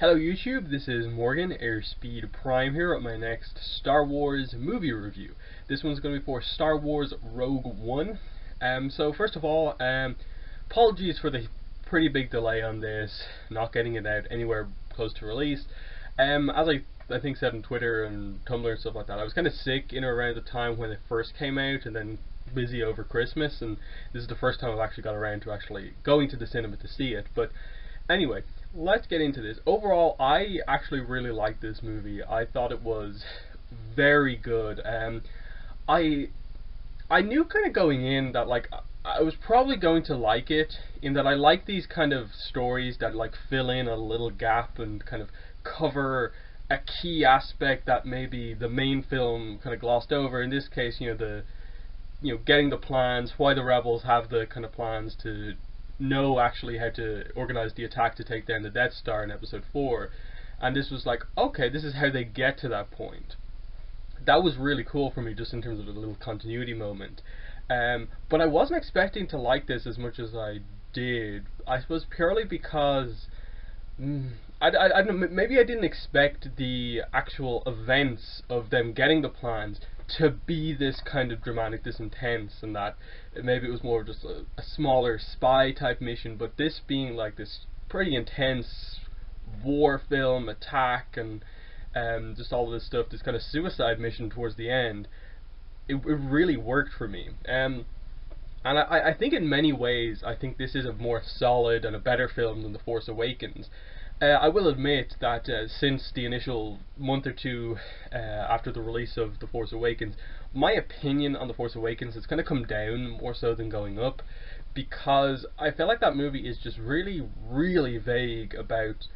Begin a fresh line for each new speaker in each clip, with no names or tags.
Hello YouTube, this is Morgan, Airspeed Prime here at my next Star Wars movie review. This one's going to be for Star Wars Rogue One. So first of all, apologies for the pretty big delay on this, not getting it out anywhere close to release. As I think said on Twitter and Tumblr and stuff like that, I was kind of sick in or around the time when it first came out and then busy over Christmas, and this is the first time I've actually got around to actually going to the cinema to see it. But anyway, let's get into this. Overall, I actually really liked this movie. I thought it was very good. I knew kind of going in that I was probably going to like it, in that I like these kind of stories that like fill in a little gap and kind of cover a key aspect that maybe the main film kind of glossed over. In this case, getting the plans, why the rebels have the kind of plans to know actually how to organize the attack to take down the Death Star in episode 4. And this was like, okay, this is how they get to that point. That was really cool for me, just in terms of a little continuity moment. But I wasn't expecting to like this as much as I did. I suppose purely because I don't know, maybe I didn't expect the actual events of them getting the plans to be this kind of dramatic, this intense, and that maybe it was more just a smaller spy type mission, but this being like this pretty intense war film attack and just all of this stuff, this kind of suicide mission towards the end, it really worked for me. And I think in many ways, I think this is a more solid and a better film than The Force Awakens. I will admit that since the initial month or two after the release of The Force Awakens, my opinion on The Force Awakens has kind of come down more so than going up, because I feel like that movie is just really, really vague about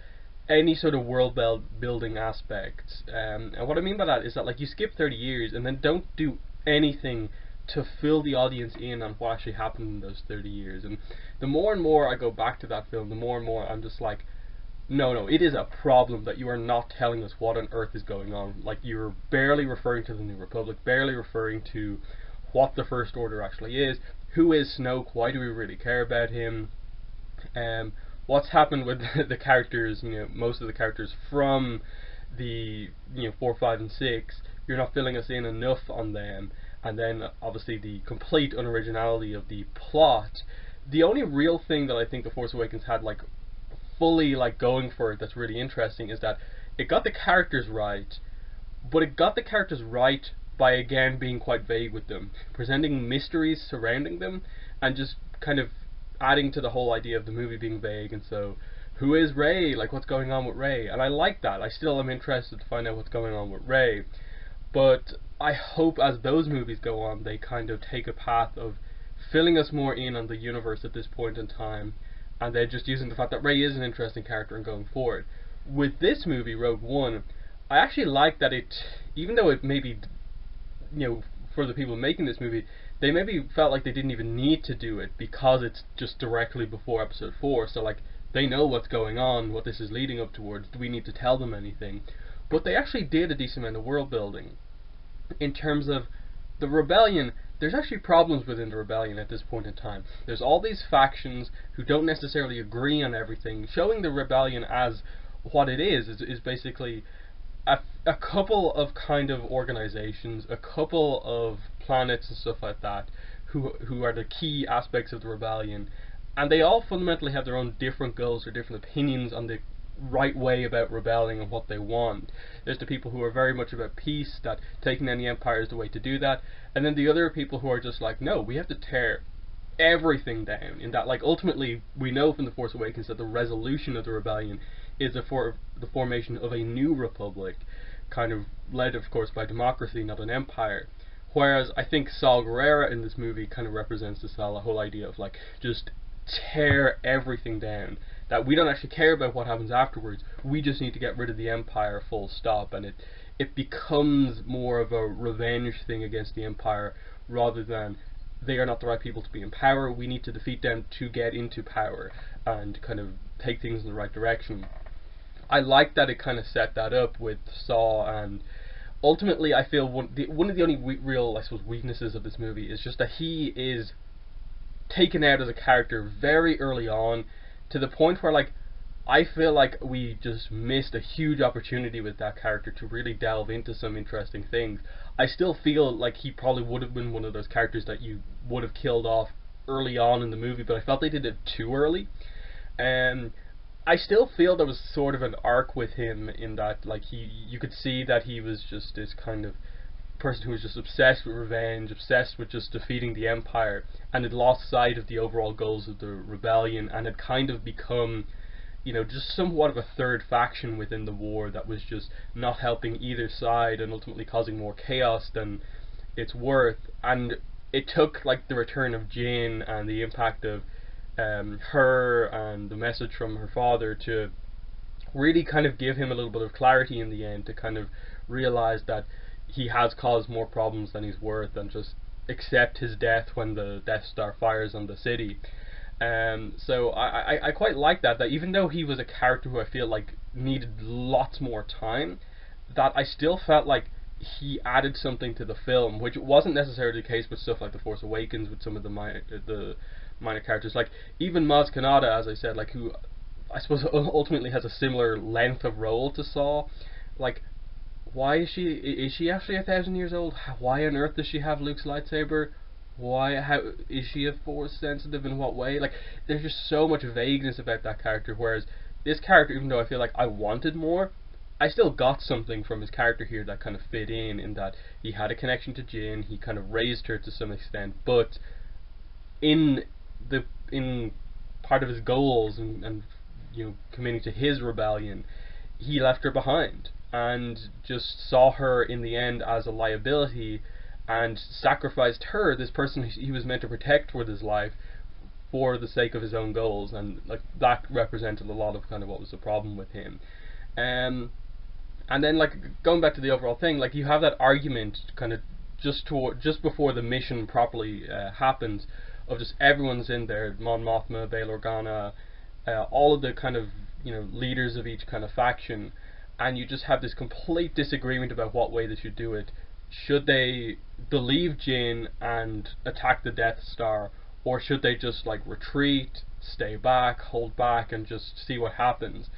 any sort of world building aspects. And what I mean by that is that, like, you skip 30 years and then don't do anything to fill the audience in on what actually happened in those 30 years. And the more and more I go back to that film, the more and more I'm just like, no, it is a problem that you are not telling us what on earth is going on. Like, you're barely referring to the New Republic, barely referring to what the First Order actually is. Who is Snoke? Why do we really care about him? What's happened with the characters, most of the characters from the 4, 5, and 6, you're not filling us in enough on them. And then obviously the complete unoriginality of the plot. The only real thing that I think The Force Awakens had fully going for it that's really interesting is that it got the characters right, but it got the characters right by again being quite vague with them, presenting mysteries surrounding them, and just kind of adding to the whole idea of the movie being vague. And so, who is Rey? Like, what's going on with Rey? And I like that. I still am interested to find out what's going on with Rey, but I hope as those movies go on, they kind of take a path of filling us more in on the universe at this point in time, and they're just using the fact that Rey is an interesting character and going forward. With this movie, Rogue One, I actually like that it, even though it maybe, for the people making this movie, they maybe felt like they didn't even need to do it because it's just directly before episode 4, so like, they know what's going on, what this is leading up towards, do we need to tell them anything? But they actually did a decent amount of world building. In terms of the rebellion, there's actually problems within the rebellion at this point in time. There's all these factions who don't necessarily agree on everything, showing the rebellion as what it is basically a couple of kind of organizations, a couple of planets and stuff like that, who are the key aspects of the rebellion, and they all fundamentally have their own different goals or different opinions on the right way about rebelling and what they want. There's the people who are very much about peace, that taking down the Empire is the way to do that, and then the other people who are just like, no, we have to tear everything down. In that, ultimately, we know from The Force Awakens that the resolution of the rebellion is the formation of a new republic, kind of led, of course, by democracy, not an empire. Whereas I think Saw Gerrera in this movie kind of represents the whole idea of just tear everything down, that we don't actually care about what happens afterwards, we just need to get rid of the Empire, full stop. And it becomes more of a revenge thing against the Empire, rather than they are not the right people to be in power, we need to defeat them to get into power and kind of take things in the right direction. I like that it kind of set that up with Saw, and ultimately I feel one of the only real, I suppose, weaknesses of this movie is just that he is taken out as a character very early on, to the point where I feel like we just missed a huge opportunity with that character to really delve into some interesting things. I still feel like he probably would have been one of those characters that you would have killed off early on in the movie, but I felt they did it too early. And I still feel there was sort of an arc with him in that, like, you could see that he was just this kind of person who was just obsessed with revenge, obsessed with just defeating the Empire, and had lost sight of the overall goals of the rebellion, and had kind of become, you know, just somewhat of a third faction within the war that was just not helping either side and ultimately causing more chaos than it's worth. And it took like the return of Jane and the impact of her and the message from her father to really kind of give him a little bit of clarity in the end, to kind of realize that he has caused more problems than he's worth, and just accept his death when the Death Star fires on the city. So I quite like that even though he was a character who I feel like needed lots more time, that I still felt like he added something to the film, which wasn't necessarily the case with stuff like The Force Awakens, with some of the minor characters, like even Maz Kanata, as I said, like, who I suppose ultimately has a similar length of role to Saw. Like, why is she actually 1,000 years old? Why on earth does she have Luke's lightsaber? How is she a Force sensitive, in what way? Like, there's just so much vagueness about that character, whereas this character, even though I feel like I wanted more, I still got something from his character here that kind of fit in that he had a connection to Jin, he kind of raised her to some extent, but in part of his goals and you know, committing to his rebellion, he left her behind and just saw her in the end as a liability, and sacrificed her, this person he was meant to protect with his life, for the sake of his own goals. And like, that represented a lot of kind of what was the problem with him. And then, like, going back to the overall thing, like, you have that argument kind of just before the mission properly happens, of just everyone's in there, Mon Mothma, Bail Organa, all of the kind of, you know, leaders of each kind of faction, and you just have this complete disagreement about what way they should do it. Should they believe Jin and attack the Death Star, or should they just like retreat, stay back, hold back, and just see what happens?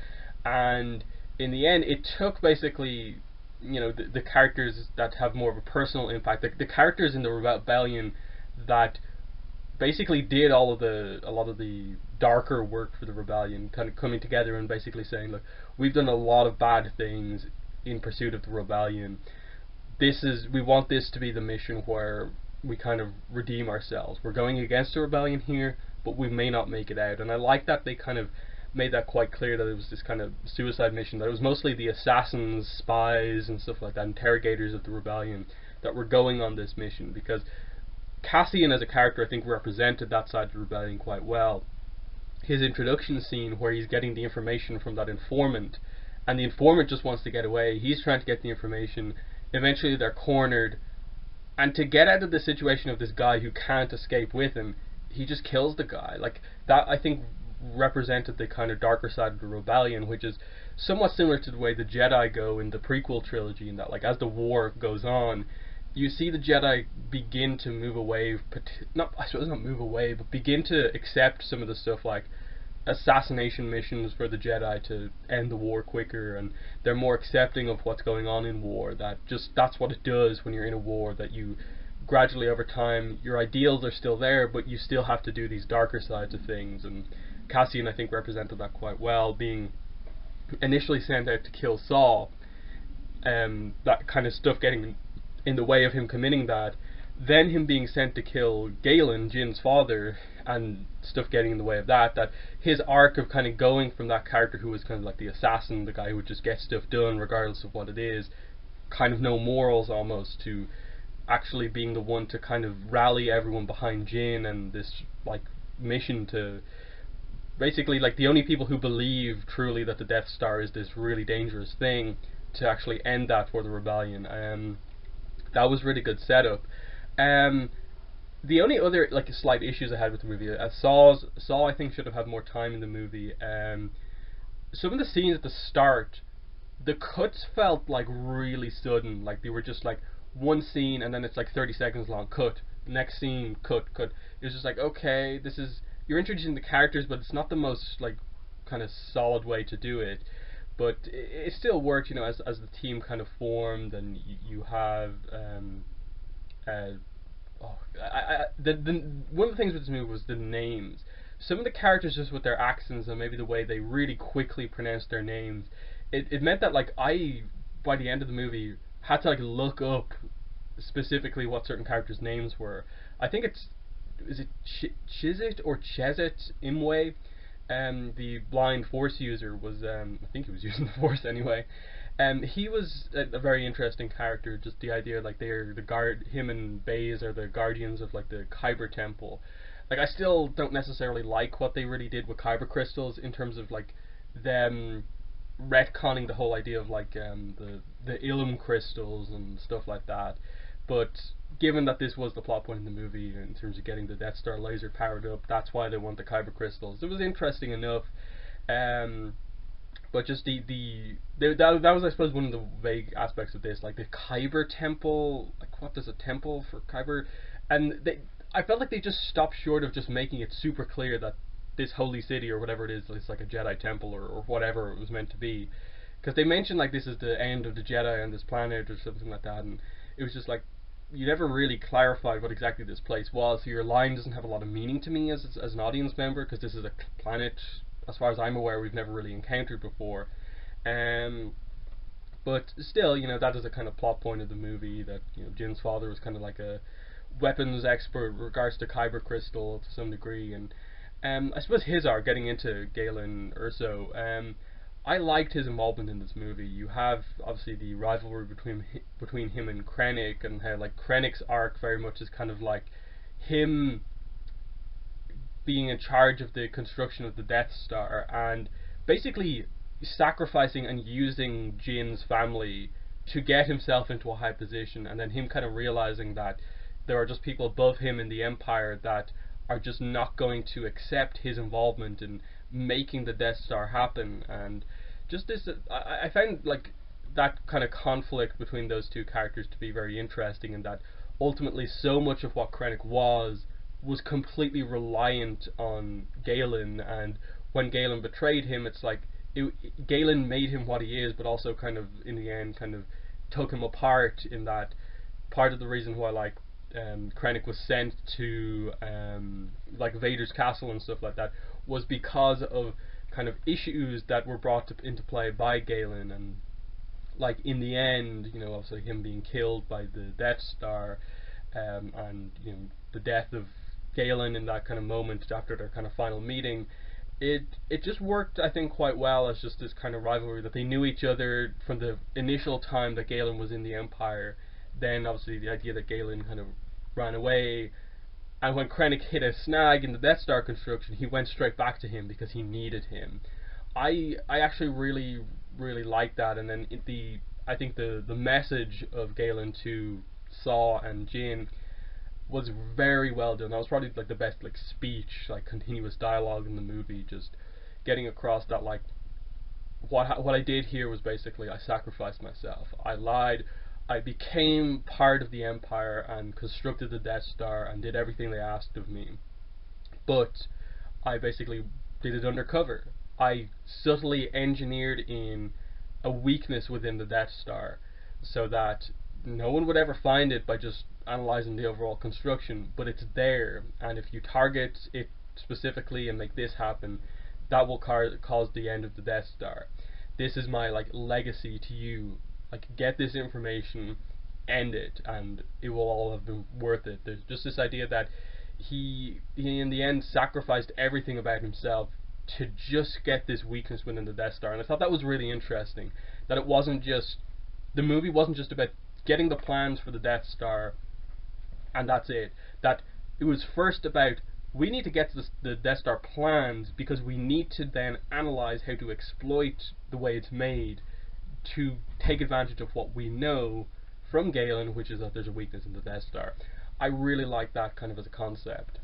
And in the end, it took basically, you know, the characters that have more of a personal impact, the characters in the rebellion that basically did a lot of the darker work for the rebellion, kind of coming together and basically saying, look, we've done a lot of bad things in pursuit of the rebellion. We want this to be the mission where we kind of redeem ourselves. We're going against the rebellion here, but we may not make it out. And I like that they kind of made that quite clear, that it was this kind of suicide mission, that it was mostly the assassins, spies and stuff like that, interrogators of the rebellion, that were going on this mission, because Cassian as a character I think represented that side of the rebellion quite well. His introduction scene where he's getting the information from that informant, and the informant just wants to get away, he's trying to get the information, eventually they're cornered, and to get out of the situation of this guy who can't escape with him, he just kills the guy. Like, that I think represented the kind of darker side of the rebellion, which is somewhat similar to the way the Jedi go in the prequel trilogy, in that, like, as the war goes on, you see the Jedi begin to move away, not move away, but begin to accept some of the stuff like assassination missions for the Jedi to end the war quicker, and they're more accepting of what's going on in war, that's what it does when you're in a war, that you gradually over time, your ideals are still there, but you still have to do these darker sides of things. And Cassian I think represented that quite well, being initially sent out to kill Saul, that kind of stuff getting in the way of him committing that, then him being sent to kill Galen, Jin's father, and stuff getting in the way of that his arc of kind of going from that character who was kind of like the assassin, the guy who would just get stuff done regardless of what it is, kind of no morals almost, to actually being the one to kind of rally everyone behind Jin and this like mission to basically, like, the only people who believe truly that the Death Star is this really dangerous thing, to actually end that for the rebellion. That was really good setup. The only other like slight issues I had with the movie, Saul I think should have had more time in the movie. Some of the scenes at the start, the cuts felt like really sudden, like they were just like one scene and then it's like 30 seconds long, cut, next scene, cut. It was just like, okay, you're introducing the characters, but it's not the most like kind of solid way to do it, but it still worked, you know, as the team kind of formed, and you have uh, oh, the one of the things with this movie was the names. Some of the characters, just with their accents and maybe the way they really quickly pronounce their names, it meant that like I, by the end of the movie, had to like look up specifically what certain characters' names were. I think it's, is it Chizit or Chezit Imwe? The blind Force user was, I think he was using the Force anyway. He was a very interesting character. Just the idea, like they're the guard, him and Baze are the guardians of like the Kyber Temple. Like I still don't necessarily like what they really did with Kyber crystals in terms of like them retconning the whole idea of like the Ilum crystals and stuff like that. But given that this was the plot point in the movie in terms of getting the Death Star laser powered up, that's why they want the Kyber crystals. It was interesting enough. Um, but just that was, I suppose, one of the vague aspects of this, like the Kyber temple, like what does a temple for Kyber, and I felt like they just stopped short of just making it super clear that this holy city or whatever it is like a Jedi temple or whatever it was meant to be, because they mentioned like this is the end of the Jedi on this planet or something like that, and it was just like you never really clarified what exactly this place was. So your line doesn't have a lot of meaning to me as an audience member, because this is a planet, as far as I'm aware, we've never really encountered before. Um, but still, you know, that is a kind of plot point of the movie, that you know Jin's father was kind of like a weapons expert with regards to Kyber crystal to some degree, and I suppose his are getting into Galen Erso. I liked his involvement in this movie. You have obviously the rivalry between him and Krennic, and how like Krennic's arc very much is kind of like him being in charge of the construction of the Death Star, and basically sacrificing and using Jin's family to get himself into a high position, and then him kind of realizing that there are just people above him in the Empire that are just not going to accept his involvement in making the Death Star happen. And just this, I found like that kind of conflict between those two characters to be very interesting, and that ultimately so much of what Krennic was completely reliant on Galen, and when Galen betrayed him, it's like Galen made him what he is, but also kind of in the end kind of took him apart. In that, part of the reason why like Krennic was sent to like Vader's castle and stuff like that was because of kind of issues that were brought into play by Galen, and like in the end, you know, obviously him being killed by the Death Star, and you know the death of Galen in that kind of moment after their kind of final meeting. It just worked, I think, quite well as just this kind of rivalry, that they knew each other from the initial time that Galen was in the Empire. Then obviously the idea that Galen kind of ran away, and when Krennic hit a snag in the Death Star construction, he went straight back to him because he needed him. I actually really liked that, and then I think the message of Galen to Saw and Jin was very well done. That was probably like the best like speech, like continuous dialogue in the movie, just getting across that like what I did here was basically I sacrificed myself. I lied. I became part of the Empire and constructed the Death Star and did everything they asked of me. But I basically did it undercover. I subtly engineered in a weakness within the Death Star so that no one would ever find it by just analyzing the overall construction, but it's there, and if you target it specifically and make this happen, that will cause the end of the Death Star. This is my like legacy to you. Like, get this information, end it, and it will all have been worth it. There's just this idea that he in the end sacrificed everything about himself to just get this weakness within the Death Star, and I thought that was really interesting. That it wasn't just, the movie wasn't just about getting the plans for the Death Star and that's it. That it was first about, we need to get to the Death Star plans because we need to then analyze how to exploit the way it's made to take advantage of what we know from Galen, which is that there's a weakness in the Death Star. I really like that kind of as a concept.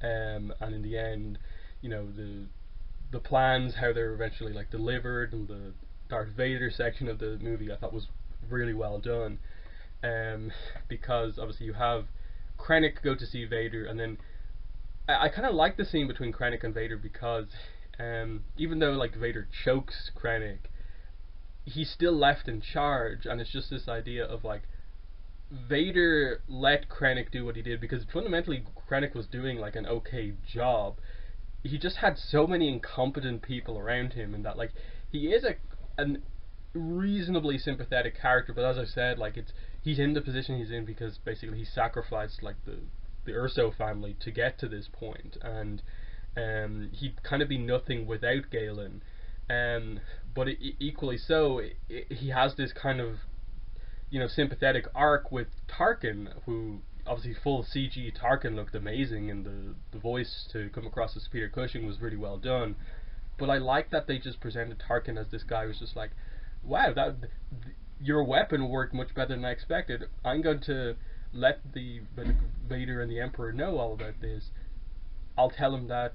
And in the end, you know, the plans, how they're eventually like delivered, and the Darth Vader section of the movie I thought was really well done. Because obviously you have Krennic go to see Vader, and then I kind of like the scene between Krennic and Vader because Even though like Vader chokes Krennic, he's still left in charge, and it's just this idea of like Vader let Krennic do what he did because fundamentally Krennic was doing like an okay job. He just had so many incompetent people around him, and that like he is an reasonably sympathetic character, but as I said, like he's in the position he's in because basically he sacrificed like the Urso family to get to this point, and he'd kind of be nothing without Galen. But equally so, he has this kind of sympathetic arc with Tarkin, who obviously full CG Tarkin looked amazing, and the voice to come across as Peter Cushing was really well done. But I like that they just presented Tarkin as this guy who's just like, wow, your weapon worked much better than I expected. I'm going to let the Vader and the Emperor know all about this. I'll tell him that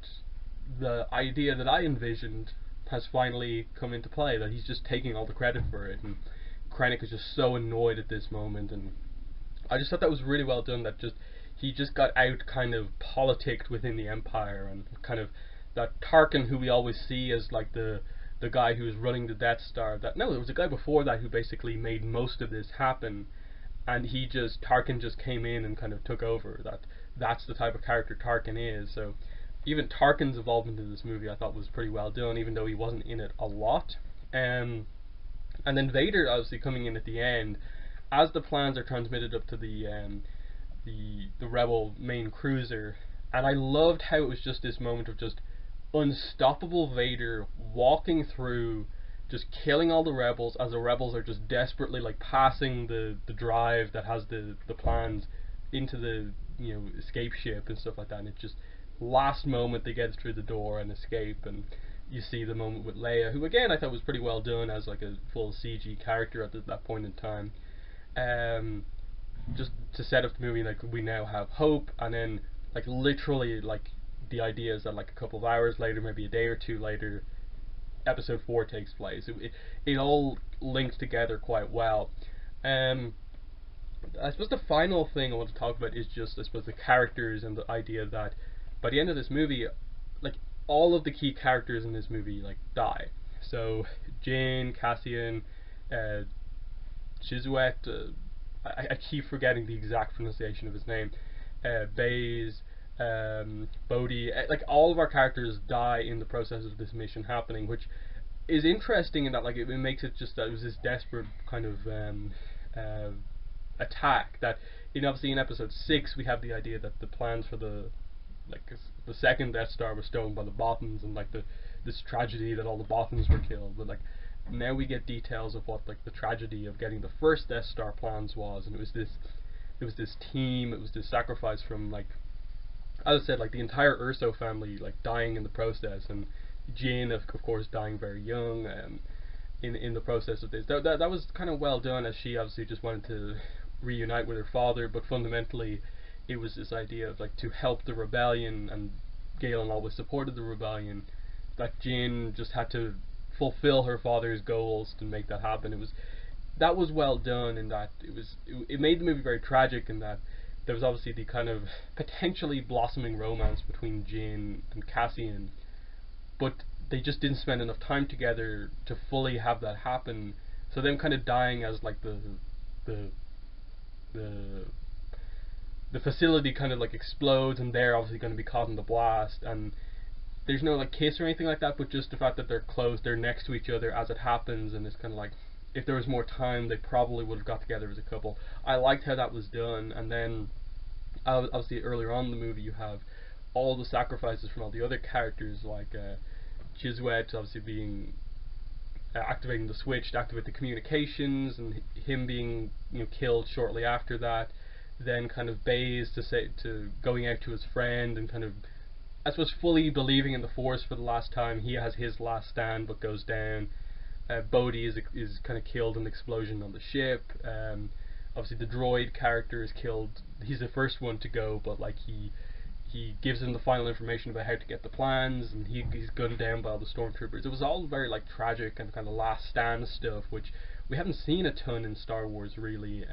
the idea that I envisioned has finally come into play, that he's just taking all the credit for it, and Krennic is just so annoyed at this moment, and I just thought that was really well done, that he just got out kind of politicked within the Empire, and kind of that Tarkin, who we always see as like the guy who was running the Death Star, that no, there was a guy before that who basically made most of this happen, and Tarkin just came in and kind of took over. That's the type of character Tarkin is. So even Tarkin's involvement in this movie I thought was pretty well done, even though he wasn't in it a lot. And then Vader obviously coming in at the end, as the plans are transmitted up to the rebel main cruiser, and I loved how it was just this moment of just unstoppable Vader walking through, just killing all the rebels as the rebels are just desperately like passing the drive that has the plans into the escape ship and stuff like that, and it just last moment they get through the door and escape, and you see the moment with Leia, who again I thought was pretty well done as like a full CG character at that point in time. Just to set up the movie, like we now have hope, and then like literally like the idea is that like a couple of hours later, maybe a day or two later, episode 4 takes place. It all links together quite well. I suppose the final thing I want to talk about is just, I suppose, the characters, and the idea that by the end of this movie, like all of the key characters in this movie like die. So Jyn, Cassian, Chizouet, I keep forgetting the exact pronunciation of his name, Baze, Bodhi, like all of our characters die in the process of this mission happening, which is interesting in that like it makes it just that it was this desperate kind of attack that obviously in episode 6 we have the idea that the plans for the second Death Star was stolen by the Bothans, and like this tragedy that all the Bothans were killed, but like now we get details of what like the tragedy of getting the first Death Star plans was, and it was this team, it was this sacrifice from, like as I said, like the entire Urso family like dying in the process, and Jyn of course dying very young in the process of this. That was kind of well done, as she obviously just wanted to reunite with her father, but fundamentally it was this idea of like to help the rebellion, and Galen always supported the rebellion, that Jyn just had to fulfill her father's goals to make that happen. That was well done, in that it made the movie very tragic, in that there was obviously the kind of potentially blossoming romance between Jyn and Cassian, but they just didn't spend enough time together to fully have that happen. So them kind of dying as like the facility kind of like explodes, and they're obviously going to be caught in the blast, and there's no like kiss or anything like that, but just the fact that they're close, they're next to each other as it happens, and it's kind of like if there was more time they probably would have got together as a couple. I liked how that was done. And then obviously earlier on in the movie you have all the sacrifices from all the other characters, like Chizouet obviously being activating the switch to activate the communications, and him being killed shortly after that. Then kind of Baze to going out to his friend and kind of, I suppose, fully believing in the Force for the last time. He has his last stand but goes down. Bodhi is kind of killed in the explosion on the ship. Obviously the droid character is killed. He's the first one to go, but like he gives him the final information about how to get the plans, and he's gunned down by all the stormtroopers. It was all very like tragic and kind of last stand stuff, which we haven't seen a ton in Star Wars really.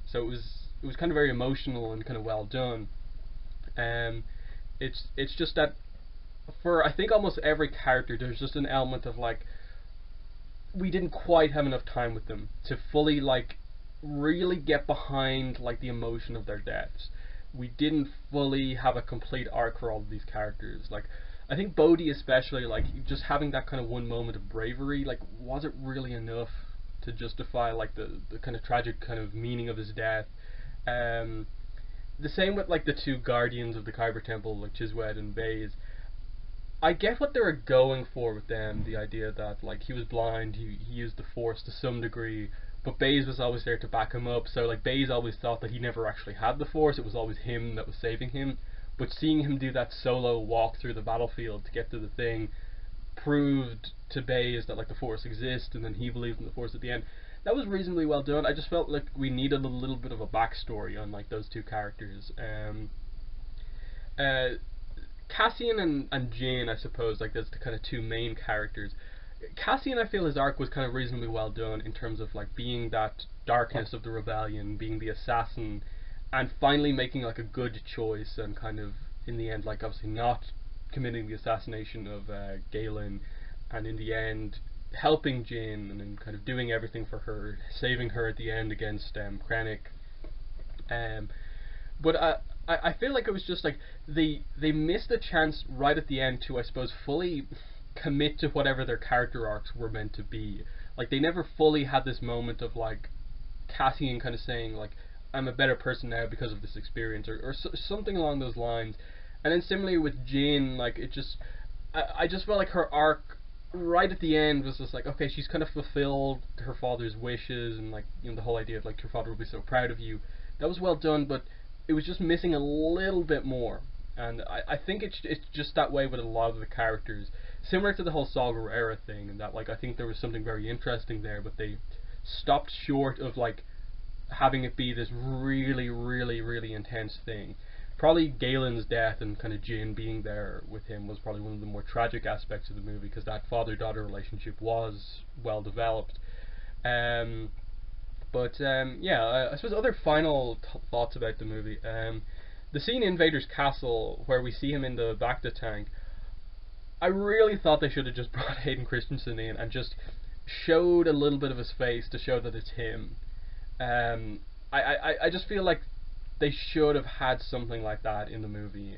So it was kind of very emotional and kind of well done. It's just that for I think almost every character, there's just an element of like we didn't quite have enough time with them to fully like really get behind like the emotion of their deaths. We didn't fully have a complete arc for all of these characters. Like I think Bodhi especially, like just having that kind of one moment of bravery, like wasn't really enough to justify like the kind of tragic kind of meaning of his death. Um, the same with like the two guardians of the Kyber Temple, like Chiswed and Baze. I get what they were going for with them, the idea that like he was blind, he used the force to some degree, but Baze was always there to back him up, so like Baze always thought that he never actually had the force, it was always him that was saving him. But seeing him do that solo walk through the battlefield to get to the thing proved to Baze that like the force exists, and then he believed in the force at the end. That was reasonably well done. I just felt like we needed a little bit of a backstory on like those two characters. Uh, Cassian and Jane, I suppose, like that's the kind of two main characters. Cassian, I feel his arc was kind of reasonably well done in terms of like being that darkness of the rebellion, being the assassin, and finally making like a good choice, and kind of in the end, like obviously not committing the assassination of Galen, and in the end helping Jane and then kind of doing everything for her, saving her at the end against Krennic. Um, but I feel like it was just like they missed a chance right at the end to, I suppose, fully commit to whatever their character arcs were meant to be. Like they never fully had this moment of like Cassian kind of saying like I'm a better person now because of this experience, or something along those lines. And then similarly with Jane, like it just I just felt like her arc right at the end was just like, okay, she's kind of fulfilled her father's wishes, and like the whole idea of like your father will be so proud of you. That was well done, but it was just missing a little bit more. And I think it's just that way with a lot of the characters, similar to the whole Saw Gerrera thing, and that like I think there was something very interesting there, but they stopped short of like having it be this really, really, really intense thing. Probably Galen's death and kind of Jin being there with him was probably one of the more tragic aspects of the movie, because that father-daughter relationship was well developed. Um, but I suppose other final thoughts about the movie. The scene in Vader's castle where we see him in the Bacta tank, I really thought they should have just brought Hayden Christensen in and just showed a little bit of his face to show that it's him. Um, I just feel like they should have had something like that in the movie.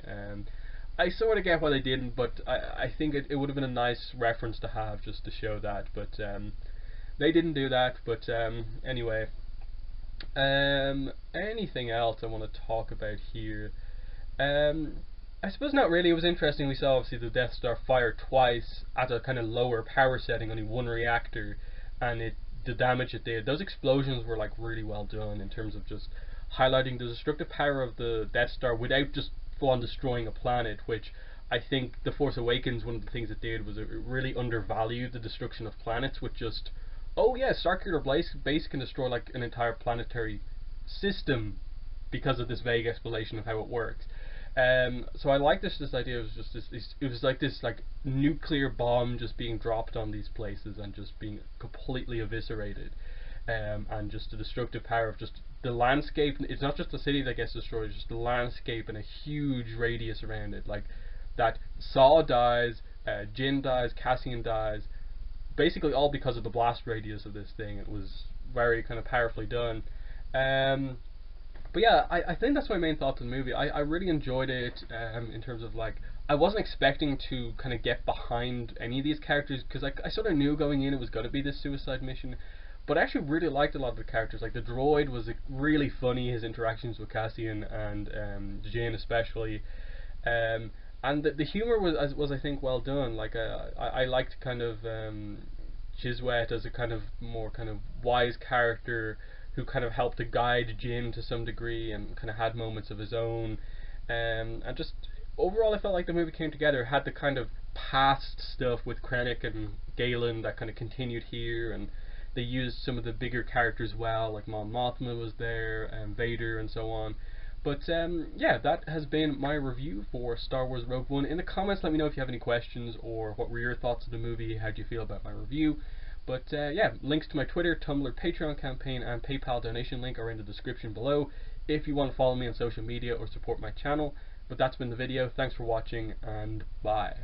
I sort of get why they didn't, but I think it would have been a nice reference to have just to show that. But they didn't do that. But anyway, anything else I want to talk about here? I suppose not really. It was interesting. We saw obviously the Death Star fire twice at a kind of lower power setting, only one reactor, and the damage it did. Those explosions were like really well done in terms of just highlighting the destructive power of the Death Star without just full on destroying a planet, which I think The Force Awakens, one of the things it did was it really undervalued the destruction of planets with just, oh yeah, Starkiller Base can destroy like an entire planetary system because of this vague explanation of how it works. So I like this idea of just this it was like this like nuclear bomb just being dropped on these places and just being completely eviscerated, and just the destructive power of just the landscape. It's not just the city that gets destroyed; it's just the landscape and a huge radius around it. Like that, Saw dies, Jin dies, Cassian dies, basically all because of the blast radius of this thing. It was very kind of powerfully done. But yeah, I think that's my main thoughts on the movie. I really enjoyed it, in terms of like I wasn't expecting to kind of get behind any of these characters, because I sort of knew going in it was going to be this suicide mission, but I actually really liked a lot of the characters. Like the droid was really funny, his interactions with Cassian and Jane especially, and the humor was I think well done. Like I liked kind of Chiswet as a kind of more kind of wise character who kind of helped to guide Jin to some degree and kind of had moments of his own. And just overall, I felt like the movie came together. It had the kind of past stuff with Krennic and Galen that kind of continued here, and they used some of the bigger characters well, like Mon Mothma was there, and Vader, and so on. But yeah, that has been my review for Star Wars Rogue One. In the comments, let me know if you have any questions or what were your thoughts of the movie. How do you feel about my review? But yeah, links to my Twitter, Tumblr, Patreon campaign, and PayPal donation link are in the description below if you want to follow me on social media or support my channel. But that's been the video. Thanks for watching, and bye.